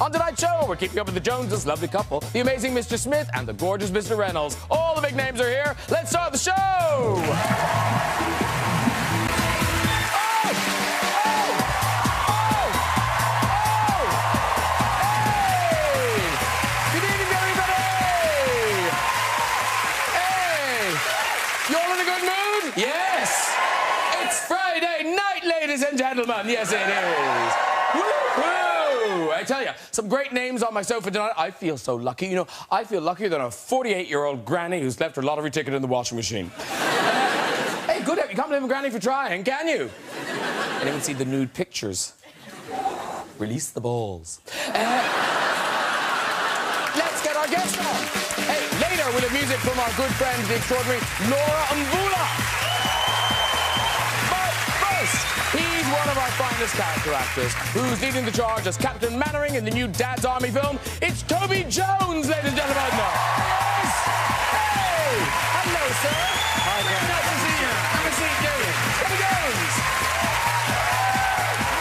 On tonight's show, we're keeping up with the Joneses, lovely couple, the amazing Mr. Smith and the gorgeous Mr. Reynolds. All the big names are here. Let's start the show! Yes! It's Friday night, ladies and gentlemen. Yes, it is. Woo-hoo! I tell you, some great names on my sofa tonight. I feel so lucky. You know, I feel luckier than a 48-year-old granny who's left her lottery ticket in the washing machine. Hey, good. You can't blame a granny for trying, can you? Anyone see the nude pictures? Release the balls. Let's get our guest on. Hey, later we'll have music from our good friend, the extraordinary Laura Mbula. He's one of our finest character actors, who's leading the charge as Captain Mannering in the new Dad's Army film. It's Toby Jones, ladies and gentlemen. Yes! Hey! Hello, sir. Hi, very nice to see you. Have a seat, David. Toby Jones.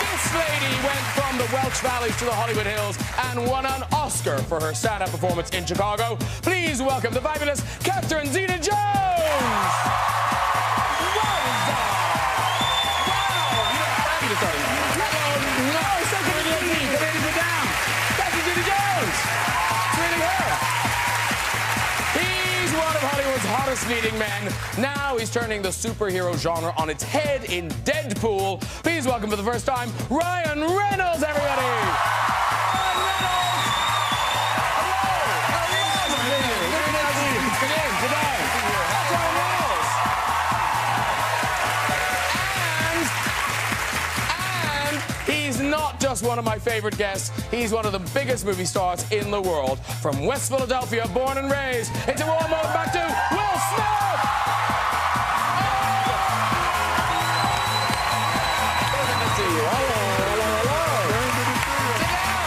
This lady went from the Welsh Valleys to the Hollywood Hills and won an Oscar for her stand-up performance in Chicago. Please welcome the fabulous Catherine Zeta-Jones. Hottest leading men. Now he's turning the superhero genre on its head in Deadpool. Please welcome for the first time, Ryan Reynolds, everybody! Ryan Reynolds! Hello! How are you? Very nice to see you. Come in, today. That's Ryan Reynolds. And he's not just one of my favorite guests. He's one of the biggest movie stars in the world. From West Philadelphia, born and raised. It's a warm welcome back to Will Smith! Good to see you. Hello, hello, hello. Very good to see you. Sit down.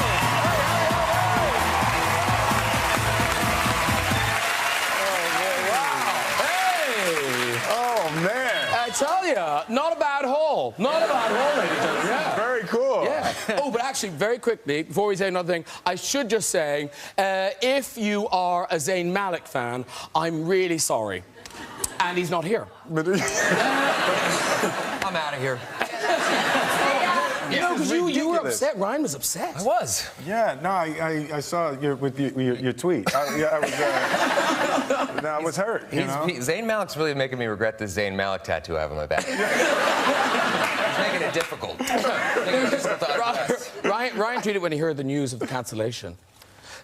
Wow. Hey! Oh, man. I tell you, not a bad haul. Not a bad haul, ladies and gentlemen. Yeah. Very cool. Yeah. Oh, but actually, very quickly, before we say another thing, I should just say, if you are a Zayn Malik fan, I'm really sorry. And he's not here. I'm out of here. No, because you were upset. Ryan was upset. I was. Yeah, no, I saw your tweet. I was hurt, you know? Zayn Malik's really making me regret the Zayn Malik tattoo I have on my back. It's making it difficult. Ryan tweeted when he heard the news of the cancellation.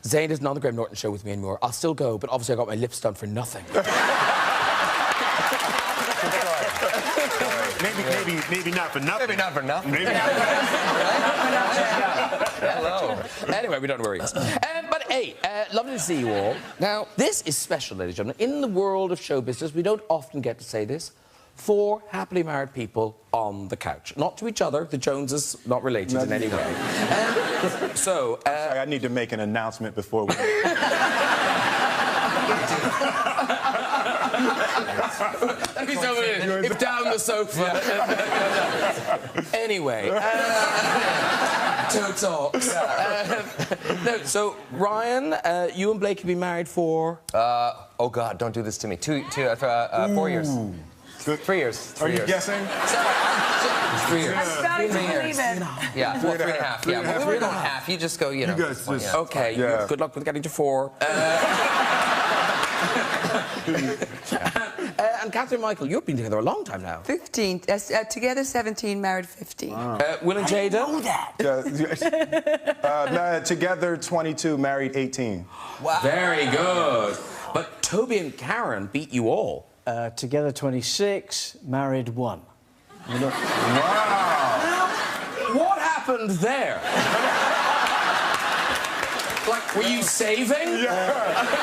Zayn isn't on the Graham Norton show with me anymore. I'll still go, but obviously I got my lips done for nothing. Maybe not for nothing. Maybe not for nothing. Maybe not for nothing. Hello. Anyway, we don't know where he is. But hey, lovely to see you all. Now, this is special, ladies and gentlemen. In the world of show business, we don't often get to say this. 4 happily married people on the couch. Not to each other. The Joneses not related in any way. So, sorry, I need to make an announcement before we... If down the sofa. Anyway, two talks. No, so Ryan, you and Blake have been married for? Oh God, don't do this to me. 4 years. Good. 3 years. Are you guessing? 3 years. I'm starting to believe it. Yeah, well, 3.5. Yeah, well, we were going half. You just go, you know. You guys just... Yeah. Okay, yeah. Good luck with getting to 4. And Catherine Michael, you've been together a long time now. 15. Together 17, married 15. Wow. Will and Jada? I know that. Together 22, married 18. Wow. Very good. But Toby and Karen beat you all. Together 26, married 1. Wow. Now, what happened there? Like, were you saving? Yeah.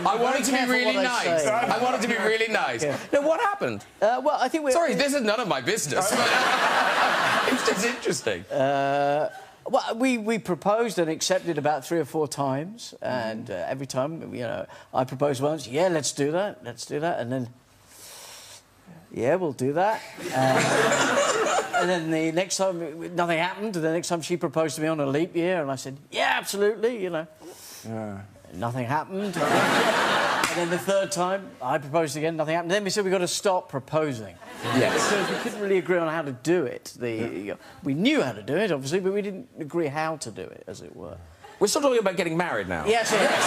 I wanted to be really nice. I wanted to be really nice. Yeah. Now, what happened? Well, I think we're... Sorry, this is none of my business. It's just interesting. Well, we proposed and accepted about 3 or 4 times, and every time, you know, I proposed once, yeah, let's do that, and then, yeah, we'll do that. And then the next time, nothing happened. And the next time she proposed to me on a leap year, and I said, yeah, absolutely, you know. Yeah. Nothing happened. And then the third time, I proposed again, nothing happened. Then we said we've got to stop proposing. Yes. Because we couldn't really agree on how to do it. We knew how to do it, obviously, but we didn't agree how to do it, as it were. We're still talking about getting married now. Yes, yes.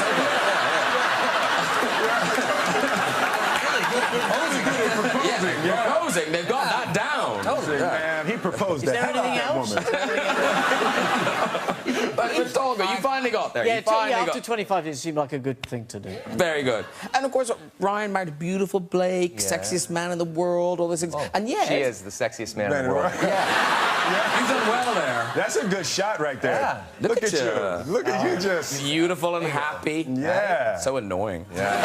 Yeah, proposing. They've got that down. Totally. Man, he proposed Is the there hell out anything that else? woman. But Tolga, you finally got there. Yeah, you finally after got... 25 years, it seemed like a good thing to do. Very good. And, of course, Ryan married beautiful Blake, sexiest man in the world, all those things. Oh, and yes... She is the sexiest man in the world. Yeah. You've done well there. That's a good shot right there. Yeah. Look at you. Look at you just... Beautiful and happy. Yeah. So annoying. Yeah.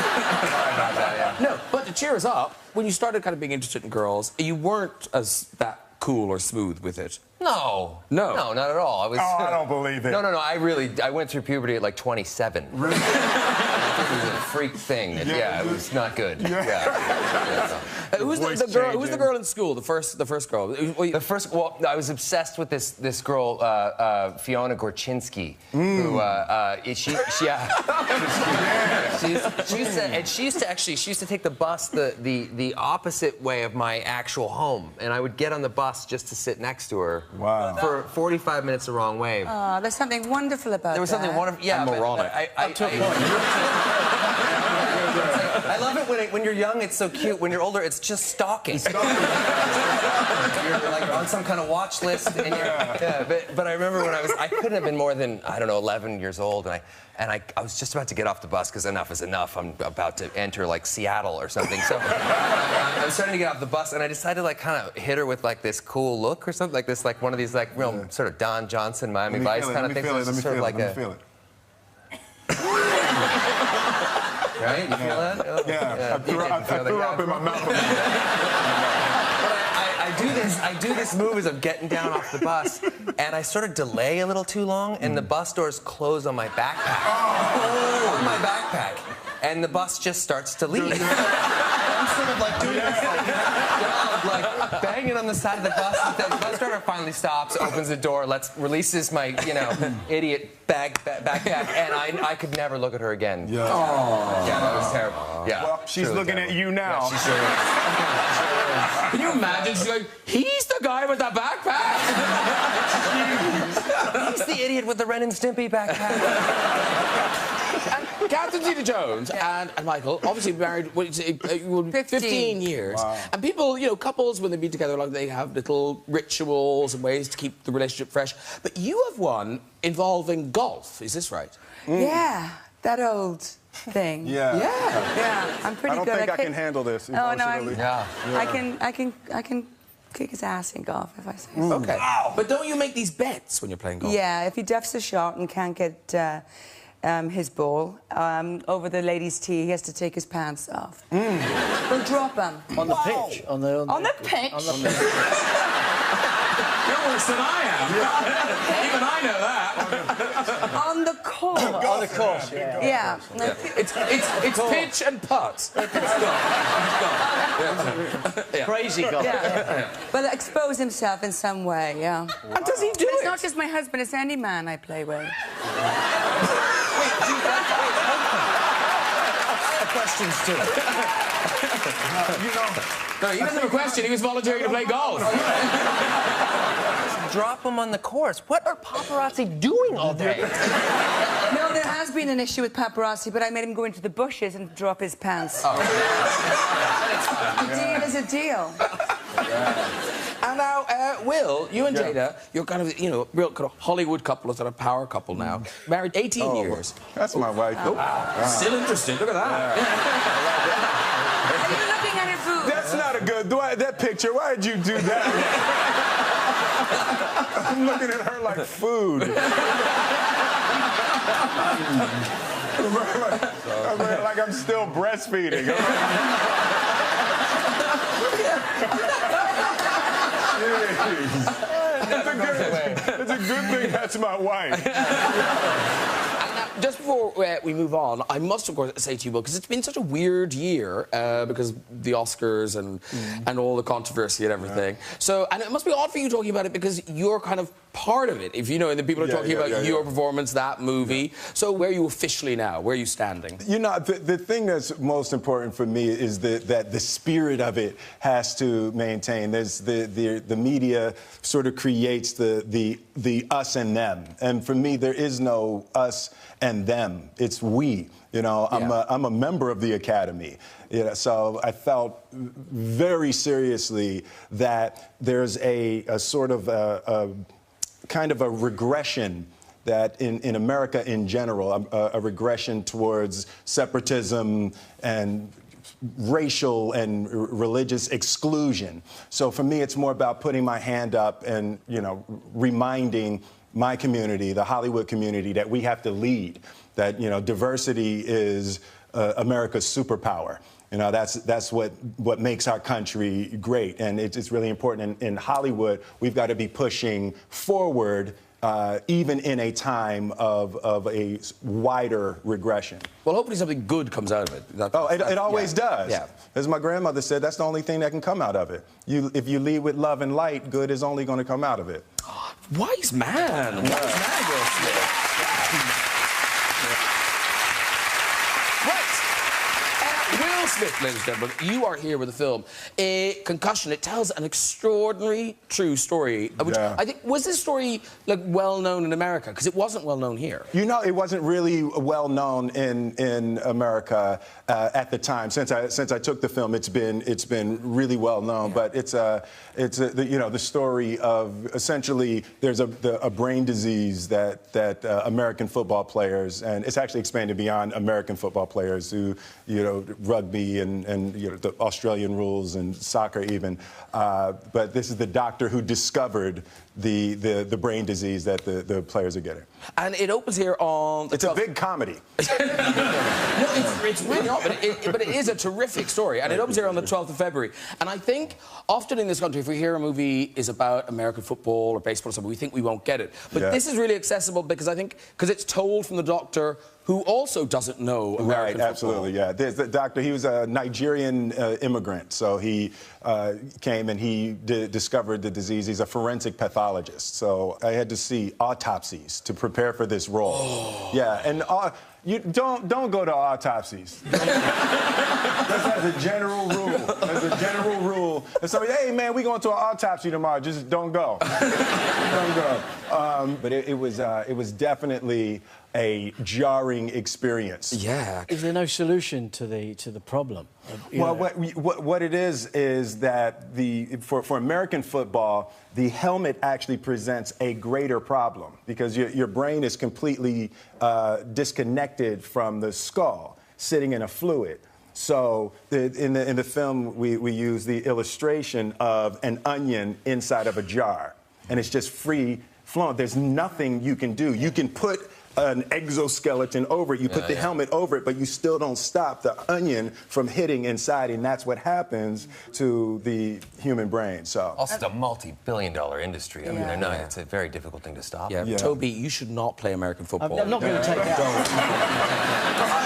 Sorry about that, yeah. No, but to cheer us up, when you started kind of being interested in girls, you weren't as that cool or smooth with it. No. No. No, not at all. I was. Oh, I don't believe it. No. I went through puberty at like 27. Really? It was a freak thing. Yeah, it was not good. Yeah. Who's the girl in school? The first girl. The first. Well, I was obsessed with this girl, Fiona Gorczynski, who she used to take the bus the opposite way of my actual home, and I would get on the bus just to sit next to her. Wow. For 45 minutes the wrong way. Oh, there's something wonderful about that. There was something wonderful. Yeah, and moronic. I love it when you're young, it's so cute. When you're older, it's just stalking. You're like on some kind of watch list. And but I remember when I couldn't have been more than, I don't know, 11 years old, and I was just about to get off the bus because enough is enough. I'm about to enter like Seattle or something. So I was starting to get off the bus, and I decided to like kind of hit her with like this cool look or something, like this, like one of these like real sort of Don Johnson, Miami Vice kind of thing. Let me feel it. Right? You feel that? Oh, Yeah. I threw up in my mouth. I do this move as I'm getting down off the bus, and I sort of delay a little too long, and the bus doors close on my backpack. On my backpack. And the bus just starts to leave. I'm sort of like doing this like banging on the side of the bus. The bus driver finally stops, opens the door, releases my, idiot backpack, and I could never look at her again. Yeah. Oh. Yeah, that was terrible. Yeah. Well, she's looking at you now. Yeah, she sure is. Can you imagine? She's like, he's the guy with the backpack. He's the idiot with the Ren and Stimpy backpack. Catherine Zeta-Jones and Michael obviously married 15 years. Wow. And people, couples, when they be together, like they have little rituals and ways to keep the relationship fresh. But you have one involving golf. Is this right? Yeah, that old thing. Yeah. Yeah, I'm pretty good. I don't think I can handle this emotionally. I can kick his ass in golf if I say so. Okay. Wow. But don't you make these bets when you're playing golf? Yeah, if he duffs a shot and can't get his ball over the lady's tee, he has to take his pants off. We'll drop him. On the pitch? On the pitch? On the pitch. You're worse than I am. Even I know that. On the course. On the course, yeah. It's pitch and putt. Crazy golf. Yeah. But expose himself in some way, yeah. And does he do It's it? not just my husband, it's any man I play with. Questions too. No, he doesn't have a question. He was volunteering to play golf. Drop him on the course. What are paparazzi doing all day? No, there has been an issue with paparazzi, but I made him go into the bushes and drop his pants. A deal is a deal. And now, Will, you and Jada, you're kind of, real kind of Hollywood couple, a sort of power couple now. Married 18 years. That's my wife. Still interested. Look at that. Are you looking at her food? That's not a good... that picture, why did you do that? I'm looking at her like food. Like I'm still breastfeeding. It's a good thing that's my wife. just before we move on, I must, of course, say to you, because it's been such a weird year because of the Oscars and all the controversy and everything. So, and it must be odd for you talking about it because you're kind of part of it, if you know, and the people are talking about your performance, that movie. So where are you officially now? Where are you standing? You know, the thing that's most important for me is that the spirit of it has to maintain. There's the media sort of creates the us and them, and for me there is no us and them. It's we. You know, I'm a member of the Academy. You know, so I felt very seriously that there's a sort of a kind of a regression that in America in general, a regression towards separatism and racial and religious exclusion. So for me, it's more about putting my hand up and, you know, reminding my community, the Hollywood community, that we have to lead, that, you know, diversity is America's superpower. You know, that's what makes our country great, and it's really important. In Hollywood, we've got to be pushing forward, even in a time of a wider regression. Well, hopefully something good comes out of it. It always does. Yeah. As my grandmother said, that's the only thing that can come out of it. If you lead with love and light, good is only going to come out of it. Wise man. Wise man, Will Smith. Will Smith, ladies and gentlemen, you are here with the film Concussion. It tells an extraordinary true story. Which I think, was this story like well known in America? Because it wasn't well known here. You know, it wasn't really well known in America at the time. Since I took the film, it's been really well known. Yeah. But it's you know, the story of essentially there's a brain disease that American football players, and it's actually expanded beyond American football players who, you know, rugby and you know, the Australian rules and soccer even. But this is the doctor who discovered the brain disease that the players are getting. And it opens here on... It's a big comedy. No, it's really not, but it is a terrific story. And it opens here on the 12th of February. And I think often in this country, if we hear a movie is about American football or baseball or something, we think we won't get it. But this is really accessible because I think, because it's told from the doctor who also doesn't know American football. Absolutely, yeah. There's the doctor, he was a Nigerian immigrant, so he came and he discovered the disease. He's a forensic pathologist, so I had to see autopsies to prepare for this role. Oh. Yeah, and you don't go to autopsies. That's as a general rule. As a general rule. And so, hey man, we going to an autopsy tomorrow. Just don't go. Don't go. But it was definitely a jarring experience. Yeah. Is there no solution to the problem? Well, what it is that for American football, the helmet actually presents a greater problem because your brain is completely disconnected from the skull, sitting in a fluid. So in the film, we use the illustration of an onion inside of a jar, and it's just free flowing. There's nothing you can do. You can put an exoskeleton over it, you put the helmet over it, but you still don't stop the onion from hitting inside, and that's what happens to the human brain. So also, it's a multi-billion-dollar industry. I mean, I know it's a very difficult thing to stop. Yeah. Toby, you should not play American football. I'm not going to take that.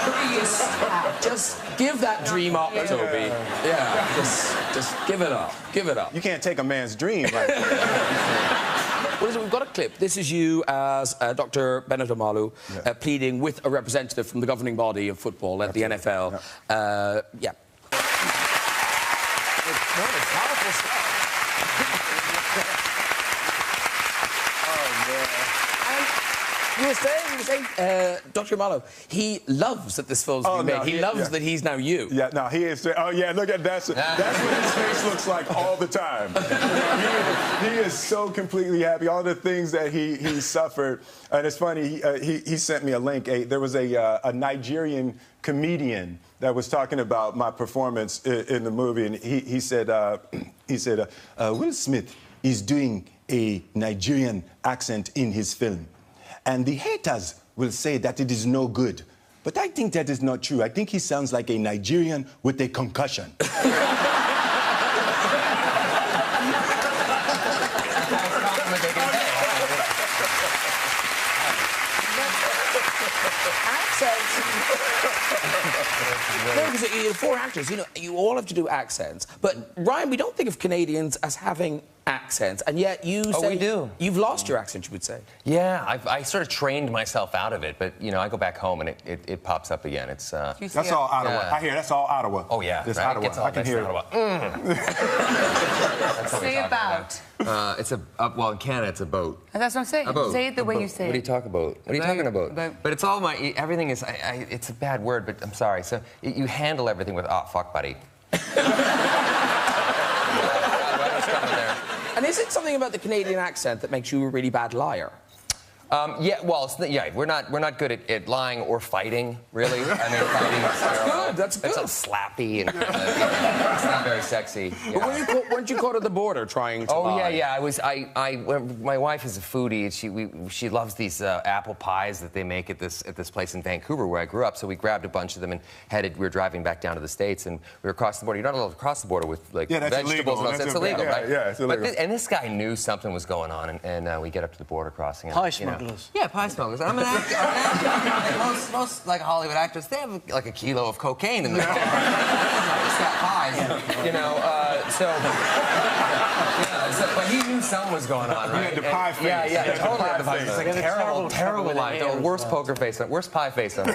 Please, just give that dream up, Toby. Yeah, just give it up. Give it up. You can't take a man's dream like that. Well, listen, we've got a clip. This is you as Dr. Benedict Omalu pleading with a representative from the governing body of football at the NFL. Yeah. It's powerful stuff. Oh, man. And you were saying, Dr. Omalu, he loves that this film's been made. He loves that he's now you. Yeah, no, he is. Oh, yeah, look at that. That's what his face looks like all the time. He is so completely happy. All the things that he suffered. And it's funny, he sent me a link. There was a Nigerian comedian that was talking about my performance in the movie, and he said, Will Smith is doing a Nigerian accent in his film. And the haters will say that it is no good. But I think that is not true. I think he sounds like a Nigerian with a concussion. Accents. No, because you're 4 actors, you know, you all have to do accents. But, Ryan, we don't think of Canadians as having accents, and yet you say... Oh, we do. You've lost your accent, you would say. Yeah, I sort of trained myself out of it, but, you know, I go back home and it pops up again. It's, That's all Ottawa. Yeah. I hear that's all Ottawa. Oh, yeah. It's right? Ottawa. I can hear it. Say about. It's a, well, in Canada, it's a boat. That's what I'm saying. A boat. Say it the way you say it. What do you talk about? What are you talking about? About. But it's all my, everything is, it's a bad word, but I'm sorry. So you handle everything with, oh, fuck, buddy. And is it something about the Canadian accent that makes you a really bad liar? Yeah, well, yeah, we're not good at lying or fighting, really. I mean, fighting is terrible. That's good. It's all slappy and it's not very sexy. But weren't you caught at the border trying to lie? Yeah. My wife is a foodie, and she loves these apple pies that they make at this place in Vancouver where I grew up. So we grabbed a bunch of them and we were driving back down to the States, and we were across the border. You're not allowed to cross the border with like that's vegetables. illegal. It's illegal, right? Yeah, it's illegal. And this guy knew something was going on, and we get up to the border crossing. Pie You know, smugglers. yeah, pie smugglers. I'm an actor. Most like Hollywood actors, they have like a kilo of cocaine in their car. Just got pies, you know. But he knew something was going on, right? He had the pie face. Yeah, totally had the pie face. It's like He had a terrible, terrible line. The worst poker face, worst pie face ever.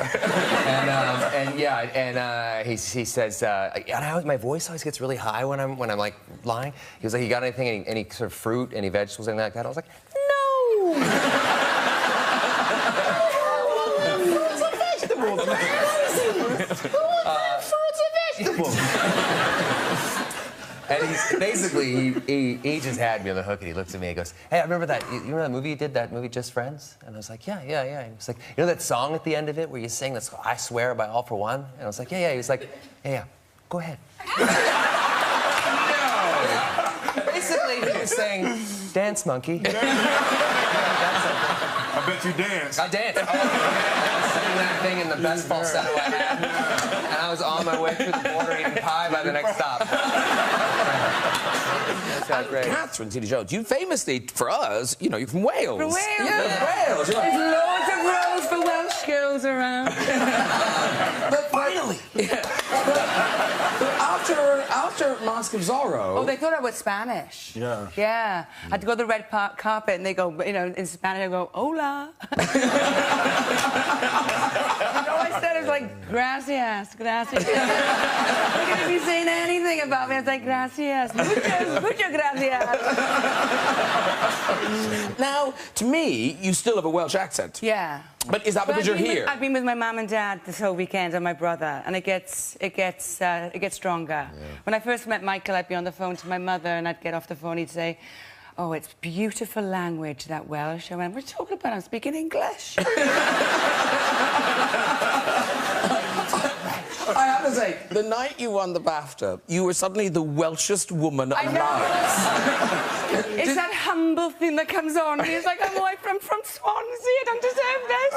He says, my voice always gets really high when I'm like lying. He was like, you got anything, any sort of fruit, any vegetables, anything like that? I was like, no. And he's basically he just had me on the hook, and he looks at me and goes, "Hey, I remember that. You remember that movie you did? That movie Just Friends?" And I was like, "Yeah." And he was like, "You know that song at the end of it where you sing that's I Swear by All for One?" And I was like, "Yeah." He was like, "Yeah. Go ahead." No. Basically, he was saying, "Dance, monkey." I bet you dance. I danced. I was singing that thing in the best falsetto I had. And I was on my way through the border eating pie by the next stop. That's great. Catherine Zeta-Jones, you famously, for us, you know, you're from Wales. From Wales? Yeah, Wales. You're There's like, loads of roles for Welsh girls around. but finally. After Mask of Zorro... Oh, they thought I was Spanish. Yeah. Yeah. I had to go to the red carpet, and they go, you know, in Spanish, I go, hola. And all I said was like, gracias. They couldn't be saying anything about me. I was like, gracias. Muchas gracias. Now, to me, you still have a Welsh accent. Yeah. But is that because you're here? I've been with my mum and dad this whole weekend, and my brother, and it gets stronger. Yeah. When I first met Michael, I'd be on the phone to my mother, and I'd get off the phone, he'd say, "Oh, it's beautiful language, that Welsh." I went, "What are you talking about? I'm speaking English." I have to say, the night you won the BAFTA, you were suddenly the Welshest woman alive. It's that humble thing that comes on. He's like, I'm from Swansea, I don't deserve this.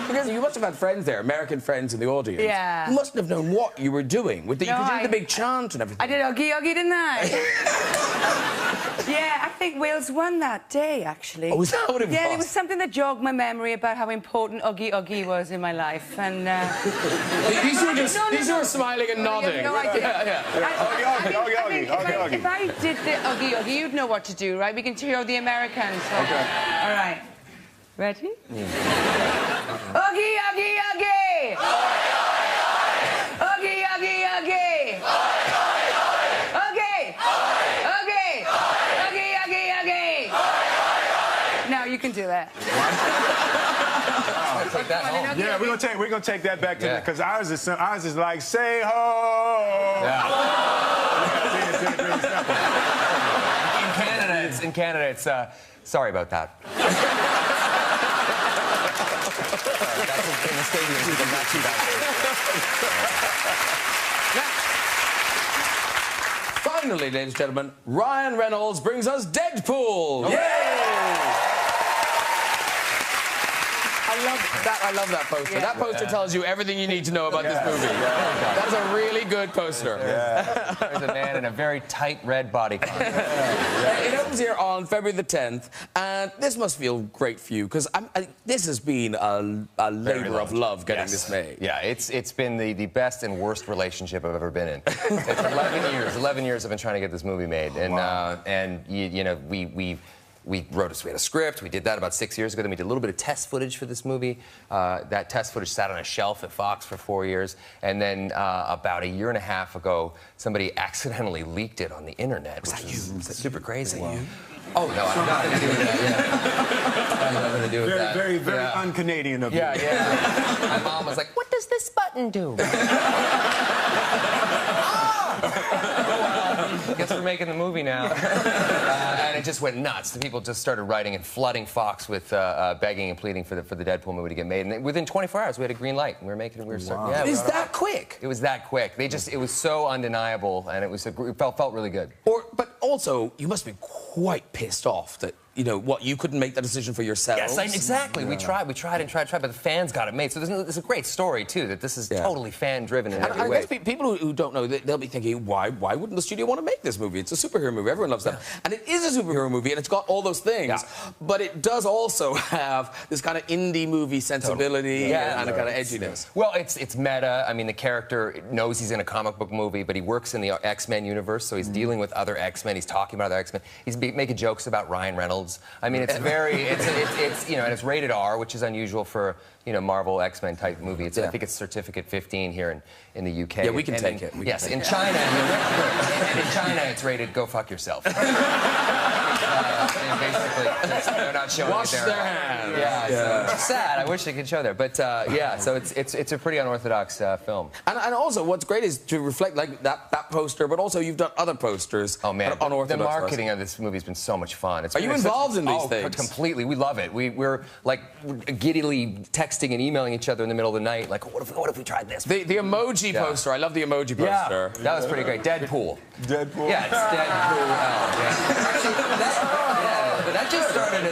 Because you must have had friends there, American friends in the audience. Yeah. You mustn't have known what you were doing. With the, No, you did the big chant and everything. I did Oggy Oggy, didn't I? Yeah, I think Wales won that day, actually. Oh, was that what it was? Yeah, there was something that jogged my memory about how important Oggy Oggy was in my life, and... These two are smiling and nodding. No, I did. Oggy. If I did the Oggy Oggy, you'd know what to do, right? We can cheer the Americans. Okay. All right. Ready? Oggy Oggy Oggy! Oggy Oggy Oggy! Now you can do that. Take that home. Yeah, we're gonna take that back to because ours is like say ho. Yeah. In Canada, it's sorry about that. That's in the stadium. Not too bad. Finally, ladies and gentlemen, Ryan Reynolds brings us Deadpool. Okay. Yay! I I love that poster. Yeah. That poster tells you everything you need to know about this movie. Yeah. That's a really good poster. Yeah. There's a man in a very tight red bodycon. It opens here on February the 10th, and this must feel great for you, because this has been a labor of love getting this made. Yeah, it's been the best and worst relationship I've ever been in. It's 11 years I've been trying to get this movie made, and you know, we had a script, we did that about 6 years ago, then we did a little bit of test footage for this movie. That test footage sat on a shelf at Fox for 4 years, and then about a year and a half ago, somebody accidentally leaked it on the internet. Was that you? Super crazy. Wow. Oh, no, I have nothing to do with that, I have nothing to do with that. Very un-Canadian of you. Yeah. My mom was like, what does this button do? Guess we're making the movie now. And it just went nuts. The people just started writing and flooding Fox with begging and pleading for the Deadpool movie to get made. And within 24 hours, we had a green light. We were making it. Yeah, it was that quick. It was that quick. It was so undeniable, and it felt really good. But also, you must be quite pissed off that, you know, you couldn't make that decision for yourselves? Yes, exactly. Yeah. We tried, but the fans got it made. So there's a great story, too, that this is totally fan-driven in every way. I guess people who don't know, they'll be thinking, why wouldn't the studio want to make this movie? It's a superhero movie. Everyone loves that. And it is a superhero movie, and it's got all those things. But it does also have this kind of indie movie sensibility and a kind of edginess. Well, it's meta. I mean, the character knows he's in a comic book movie, but he works in the X-Men universe, so he's dealing with other X-Men. He's talking about other X-Men. He's making jokes about Ryan Reynolds. I mean, it's you know, and it's rated R, which is unusual for, you know, Marvel X-Men type movie. I think it's certificate 15 here in the UK. Yeah, we can take it. In China, and in China, it's rated go fuck yourself. Basically, they're not showing Wash it there. their hands. So it's sad. I wish they could show there, but so it's a pretty unorthodox film. And also, what's great is to reflect like that poster, but also you've done other posters. Oh man, unorthodox. The marketing of this movie has been so much fun. Are you involved in these things? Completely. We love it. We're like giddily texting and emailing each other in the middle of the night, like, what if we tried this? The emoji poster. I love the emoji poster. Yeah, that was pretty great. Deadpool. Deadpool. Yeah, it's Deadpool. But that just started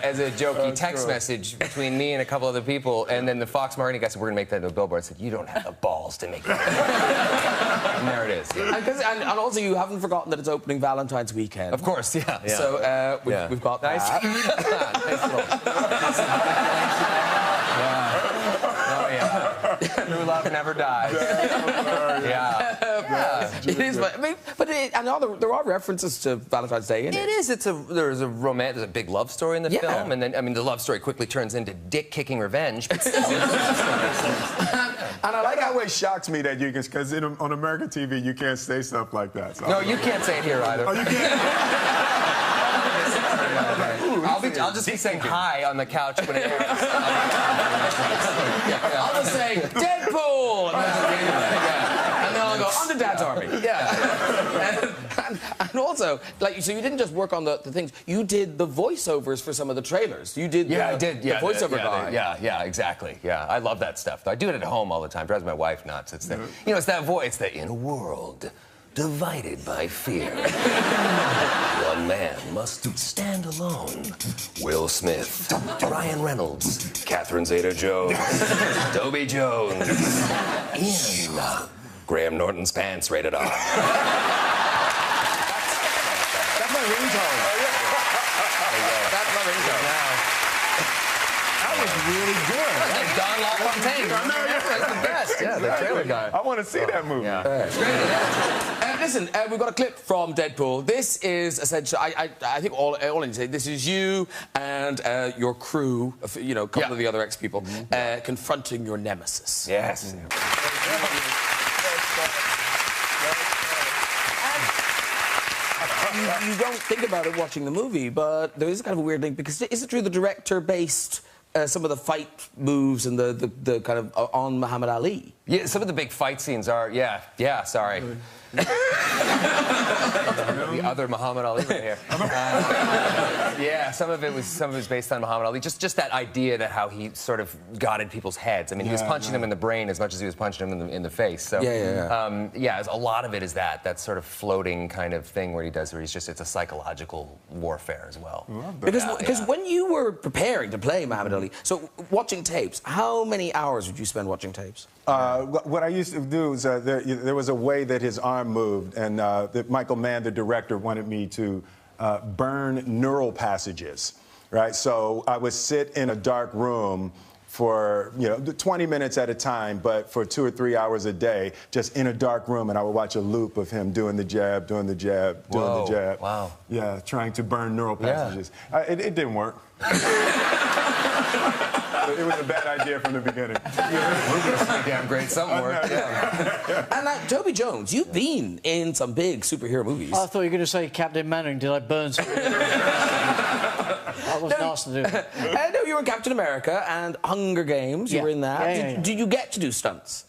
as a jokey text message between me and a couple other people, and then the Fox marketing guy said, we're going to make that into a billboard. I said, you don't have the balls to make that. And there it is. And also, you haven't forgotten that it's opening Valentine's weekend. Of course, yeah. So we've got nice. that. Nice little... True love never dies. It is, but there are references to Valentine's Day in it. It is. There's a big love story in the film, and then the love story quickly turns into dick-kicking revenge. But still, and I like that always shocks me that you can, because on American TV you can't say stuff like that. So no, you can't say it here either. Oh, you can't. I'll just be saying hi on the couch when it airs. I'll just say Deadpool. And then I'll go on to Dad's Army. And also, so you didn't just work on the things. You did the voiceovers for some of the trailers. You did. I did. The voiceover guy. Yeah, exactly. Yeah, I love that stuff. I do it at home all the time. Drives my wife nuts. It's it's that voice that in a world divided by fear, one man must stand alone. Will Smith, Ryan Reynolds, Catherine Zeta-Jones, Toby Jones, in Graham Norton's pants rated R. That's my ringtone. That's my ringtone. That was really good. That's Don LaFontaine. That's the best. Yeah, the trailer guy. I want to see that movie. It's great. Listen, we've got a clip from Deadpool. This is essentially, I think all I need to say, this is you and your crew, you know, a couple of the other ex-people, confronting your nemesis. Yes. You don't think about it watching the movie, but there is kind of a weird link, because is it true the director based some of the fight moves and the kind of on Muhammad Ali? Yeah, some of the big fight scenes are, sorry. The other Muhammad Ali right here. Yeah, some of it was based on Muhammad Ali. Just that idea that how he sort of got in people's heads. I mean, he was punching them in the brain as much as he was punching them in the face. So yeah, a lot of it is that sort of floating kind of thing where he's just, it's a psychological warfare as well. Because when you were preparing to play Muhammad Ali, so watching tapes, how many hours would you spend watching tapes? What I used to do is there was a way that his arm moved, and Michael Mann, the director, wanted me to burn neural passages, right? So I would sit in a dark room for 20 minutes at a time, but for 2 or 3 hours a day, just in a dark room, and I would watch a loop of him doing the jab, doing the jab, doing the jab. Wow. Yeah, trying to burn neural passages. It didn't work. It was a bad idea from the beginning. Damn great, something worked. Yeah. And Toby Jones, you've been in some big superhero movies. I thought you were going to say Captain Mannering. Did I burn something? I wasn't asked to do it. No, you were in Captain America and Hunger Games. You were in that. Did you get to do stunts?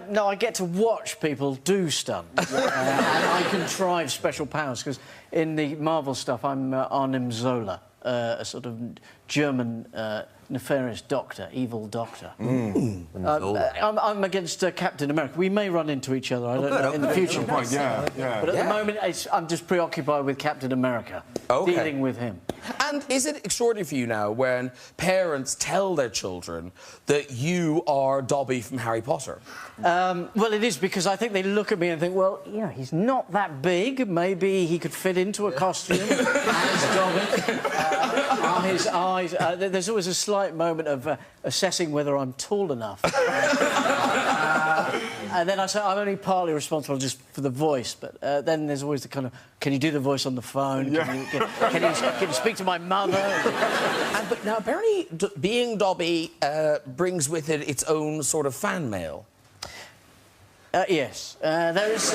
No, I get to watch people do stunts. And I contrive special powers, because in the Marvel stuff, I'm Arnim Zola, a sort of German nefarious doctor, evil doctor. I'm against Captain America. We may run into each other, I don't know, in the future. But at the moment, I'm just preoccupied with Captain America, dealing with him. And is it extraordinary for you now when parents tell their children that you are Dobby from Harry Potter? Well, it is, because I think they look at me and think, well, he's not that big. Maybe he could fit into a costume as Dobby. Are his eyes... there's always a slight moment of assessing whether I'm tall enough. And then I say I'm only partly responsible just for the voice, but then there's always the kind of, can you do the voice on the phone? Can you speak to my mother? But now, apparently, being Dobby brings with it its own sort of fan mail. Yes. There's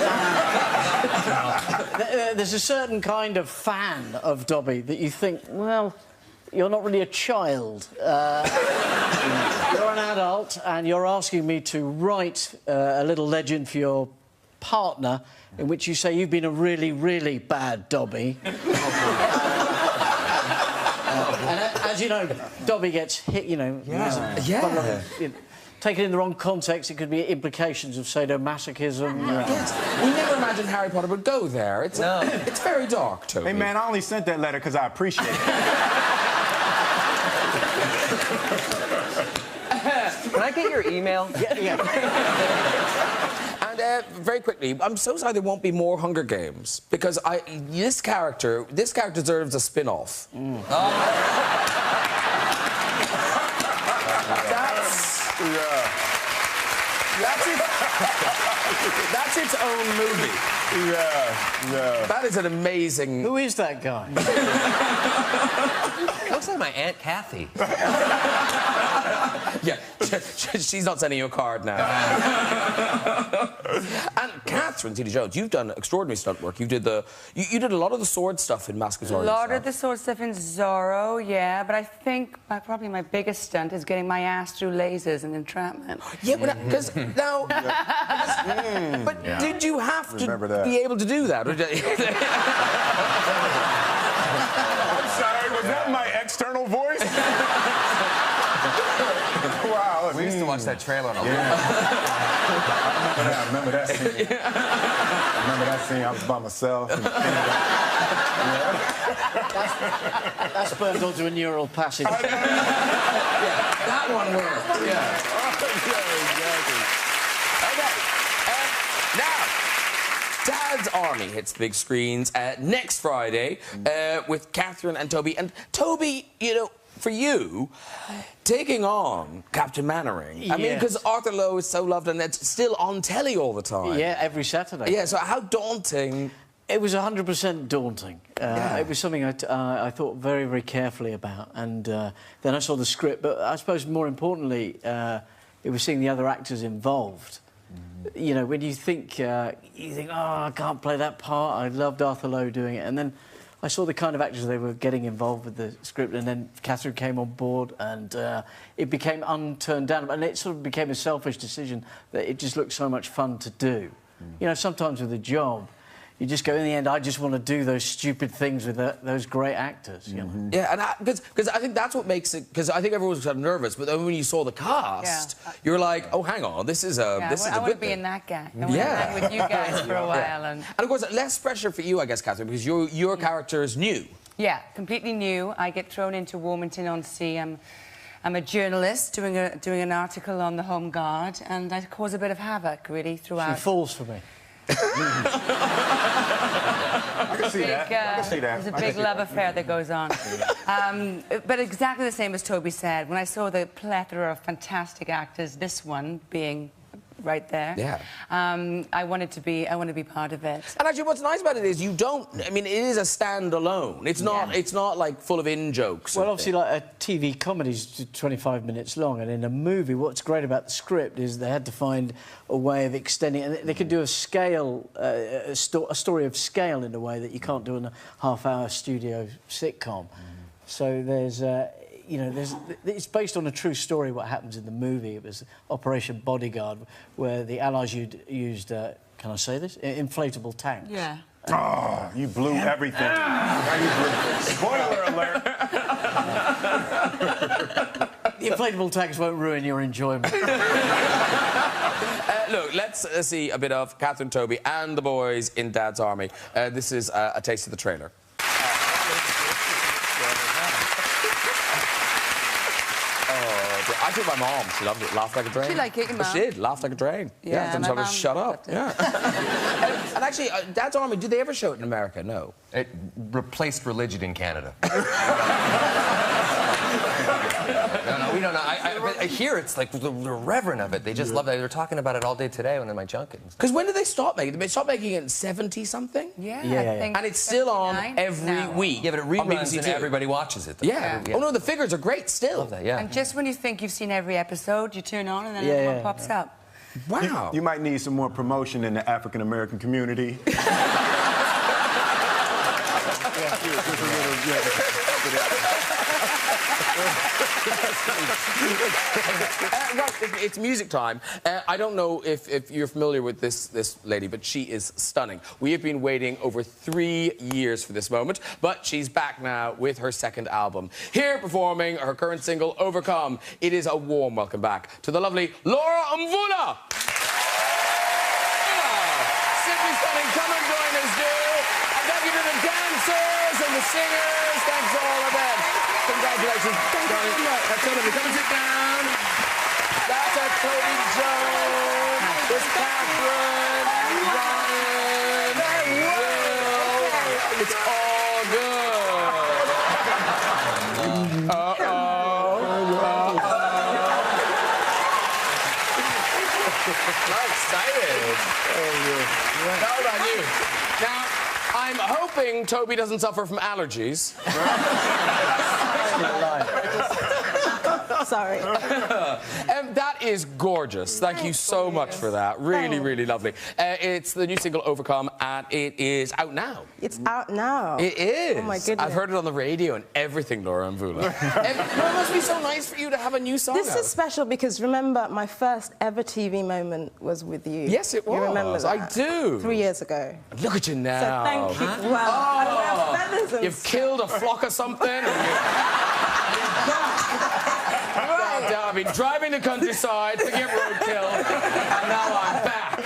a certain kind of fan of Dobby that you think, well, you're not really a child. You're an adult, and you're asking me to write a little legend for your partner in which you say you've been a really, really bad Dobby. And as you know, Dobby gets hit, taken in the wrong context, it could be implications of sadomasochism. We never imagined Harry Potter would go there. It's very dark, Toby. Hey, man, I only sent that letter because I appreciate it. Can I get your email? Yeah. And very quickly, I'm so sorry there won't be more Hunger Games, because this character deserves a spin-off. That's its own movie. That is an amazing... Who is that guy? Looks like my Aunt Kathy. Yeah, she's not sending you a card now. And Catherine Zeta-Jones, you've done extraordinary stunt work. You did a lot of the sword stuff in Mask of Zorro. A lot of the sword stuff in Zorro, yeah. But I think probably my biggest stunt is getting my ass through lasers in Entrapment. Yeah, because now... But did you have to be able to do that? I'm sorry, was that my external voice? Wow. We used to watch that trailer on a loop. I remember that scene. I was by myself. That's burned onto a neural passage. That one worked. Exactly. Okay. Now, Dad's Army hits the big screens next Friday with Catherine and Toby. And Toby, for you, taking on Captain Mannering, I mean, because Arthur Lowe is so loved and it's still on telly all the time. Yeah, every Saturday. Yeah, so how daunting... It was 100% daunting. It was something I thought very, very carefully about. And then I saw the script, but I suppose more importantly, it was seeing the other actors involved. When you think, oh, I can't play that part. I loved Arthur Lowe doing it. And then I saw the kind of actors they were getting involved with the script, and then Catherine came on board, and it became unturned down. And it sort of became a selfish decision that it just looked so much fun to do. You know, sometimes with a job, you just go, in the end, I just want to do those stupid things with those great actors, you know? Yeah, and because I think that's what makes it... Because I think everyone was kind of nervous, but then when you saw the cast, you're like, oh, hang on, this is a good I want to be in that gang. I want to hang with you guys for a while. And of course, less pressure for you, I guess, Catherine, because your character is new. Yeah, completely new. I get thrown into Warmington-on-Sea. I'm a journalist doing an article on the Home Guard, and I cause a bit of havoc, really, throughout. She falls for me. I can see that. I can see that. There's a big love affair that goes on. But exactly the same as Toby said. When I saw the plethora of fantastic actors, this one being right there, I wanted to be part of it. And actually, what's nice about it is you don't... I mean, it is a standalone. It's not. It's not like full of in-jokes. Well, obviously, like a TV comedy's 25 minutes long, and in a movie, what's great about the script is they had to find a way of extending it. And they could do a scale, a story of scale in a way that you can't do in a half-hour studio sitcom. So there's... you know, it's based on a true story, what happens in the movie. It was Operation Bodyguard, where the Allies used can I say this? Inflatable tanks. Yeah. Oh, you blew everything. Spoiler alert. The inflatable tanks won't ruin your enjoyment. Look, let's see a bit of Catherine, Toby and the boys in Dad's Army. This is a taste of the trailer. I took my mom. She loved it. Laughed like a drain. She liked it, your mum? She did. Laughed like a drain. Yeah, Didn't tell her to shut up. Yeah. And actually, Dad's Army, did they ever show it in America? No. It replaced religion in Canada. No, we don't know. I hear it's like the reverend of it. They just love it. They were talking about it all day today when in my Junkins. Because when did they stop making it? They stopped making it in 70-something? Yeah, I think. And it's still on every week. Yeah, but it reruns and everybody watches it. Though. Yeah. Oh, no, the figures are great still. Love that, yeah. And just when you think you've seen every episode, you turn on and then another one pops up. Wow. You might need some more promotion in the African-American community. It's music time. I don't know if you're familiar with this lady, but she is stunning. We have been waiting over 3 years for this moment, but she's back now with her second album. Here performing her current single, Overcome. It is a warm welcome back to the lovely Laura Mvula. Simply stunning. Come and join us, dear. And thank you to the dancers and the singers. Thanks to all of them. Congratulations. Thank you very much. That's all of you. Come and sit down. That's a Toby Jones. There's Catherine, Ryan, Will. It's all good. I'm excited. How about you? Now, I'm hoping Toby doesn't suffer from allergies. Sorry. That is gorgeous. Thank you so much for that. Really, really lovely. It's the new single, Overcome, and it is out now. It's out now. It is. Oh, my goodness. I've heard it on the radio and everything, Laura Mvula. It must be so nice for you to have a new song This out. is special because, remember, my first ever TV moment was with you. Yes, it was. You remember that? I do. 3 years ago. Look at you now. So thank you. Well, I wear feathers and You've killed a flock of something. I've been driving the countryside, forget roadkill, and now I'm back.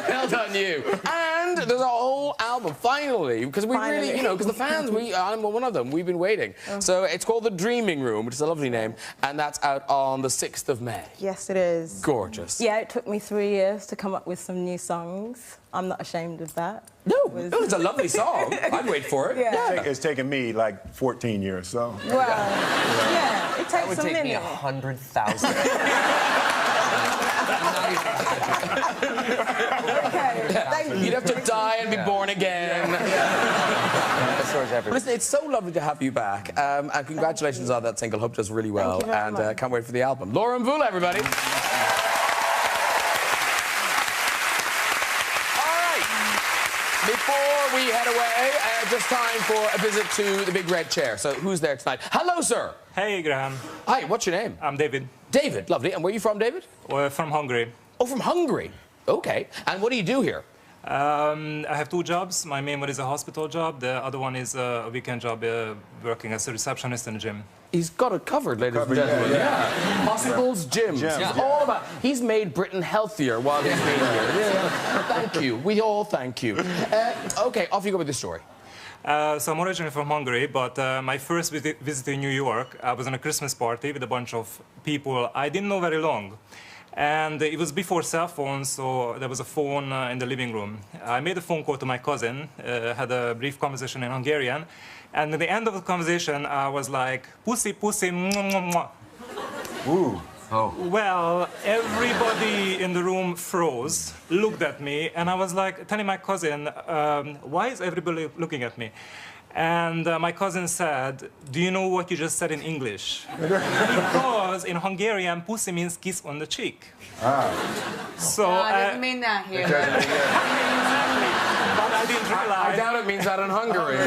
Well done, you. And there's a whole album, finally, because we really, you know, because the fans, I'm one of them, we've been waiting. So it's called The Dreaming Room, which is a lovely name, and that's out on the 6th of May. Yes, it is. Gorgeous. Yeah, it took me 3 years to come up with some new songs. I'm not ashamed of that. No, it's a lovely song. I'd wait for it. Yeah. It's taken me like 14 years, so. Well, yeah, it takes That would a take minute. me 100,000. Okay, thank you. You'd have to die and be born again. Listen, it's so lovely to have you back. And congratulations on that single. Hope it does really well. Thank you very And much. can't wait for the album. Laura Mvula, everybody. Before we head away, just time for a visit to the big red chair. So who's there tonight? Hello, sir. Hey, Graham. Hi, what's your name? I'm David. David, lovely. And where are you from, David? We're from Hungary. Oh, from Hungary. Okay. And what do you do here? I have 2 jobs. My main one is a hospital job. The other one is a weekend job working as a receptionist in a gym. He's got it covered, ladies and gentlemen. Yeah. Hospitals, gyms. He's all about. He's made Britain healthier while he's been here. Yeah. Thank you. We all thank you. Okay, off you go with the story. So I'm originally from Hungary, but my first visit to New York, I was on a Christmas party with a bunch of people I didn't know very long. And it was before cell phones, so there was a phone in the living room. I made a phone call to my cousin, had a brief conversation in Hungarian, and at the end of the conversation, I was like, pussy, pussy, mwah, mwah, mwah. Ooh. Oh. Well, everybody in the room froze, looked at me, and I was like telling my cousin, why is everybody looking at me? And my cousin said, do you know what you just said in English? Because in Hungarian, pussy means kiss on the cheek. Ah. So I didn't mean that here. but I didn't realize. I doubt it means that in Hungary.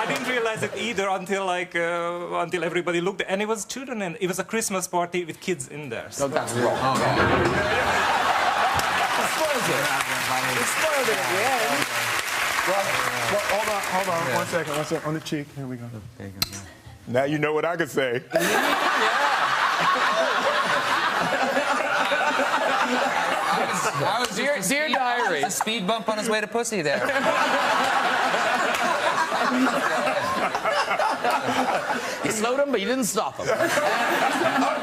I didn't realize it either until until everybody looked, and it was children, and it was a Christmas party with kids in there. No, that's wrong. Oh, yeah. It spoils it. It spoiled it at the end. Well, hold on. One second. On the cheek. Here we go. There you go. Now you know what I could say. Dear diary. A speed bump on his way to pussy there. You slowed him, but you didn't stop him.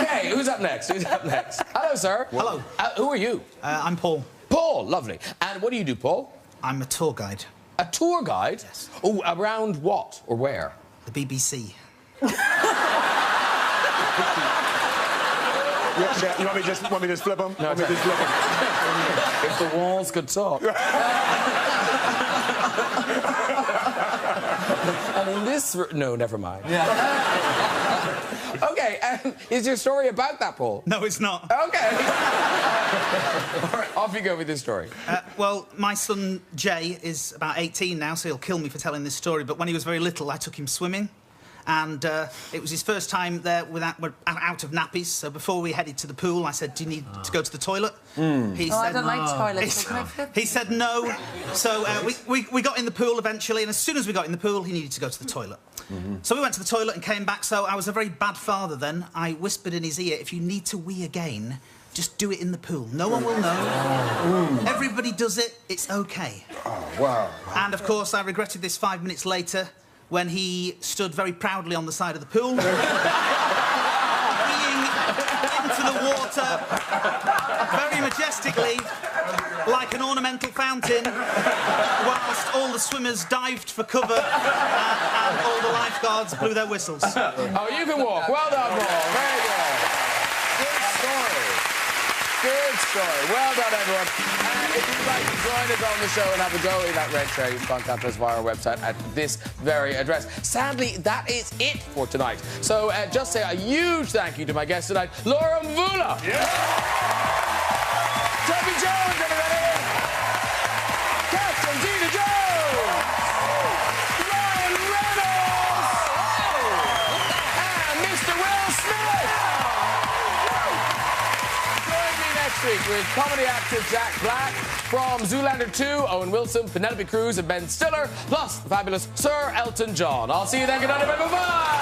Okay, who's up next? Hello, sir. Hello. Who are you? I'm Paul. Paul, lovely. And what do you do, Paul? I'm a tour guide. A tour guide? Yes. Oh, around what or where? The BBC. You want me to just flip them? No, just flip them? If the walls could talk. And in this... No, never mind. Okay, and is your story about that, Paul? No, it's not. Okay. All right, off you go with this story. Well, my son Jay is about 18 now, so he'll kill me for telling this story. But when he was very little, I took him swimming. And it was his first time there out of nappies. So before we headed to the pool, I said, do you need to go to the toilet? He said, I don't like toilets. He said no. So we got in the pool eventually, and as soon as we got in the pool, he needed to go to the toilet. So we went to the toilet and came back. So I was a very bad father then. I whispered in his ear, if you need to wee again, just do it in the pool. No one will know. Everybody does it. It's OK. Oh, wow. And, of course, I regretted this 5 minutes later when he stood very proudly on the side of the pool, peeing into the water very majestically, like an ornamental fountain, whilst all the swimmers dived for cover and all the lifeguards blew their whistles. Oh, you can walk. Well done, Paul. Very good. Good story. Good story. Well done, everyone. If you'd like to join us on the show and have a go in that red chair, you can contact us via our website at this very address. Sadly, that is it for tonight. So just say a huge thank you to my guest tonight, Laura Mvula. Yeah. Toby Jones, everybody. Captain Zeta-Jones. Ryan Reynolds. And Mr. Will Smith. Join me next week with comedy actor Jack Black, from Zoolander 2, Owen Wilson, Penelope Cruz, and Ben Stiller, plus the fabulous Sir Elton John. I'll see you then. Good night, everyone. Bye-bye.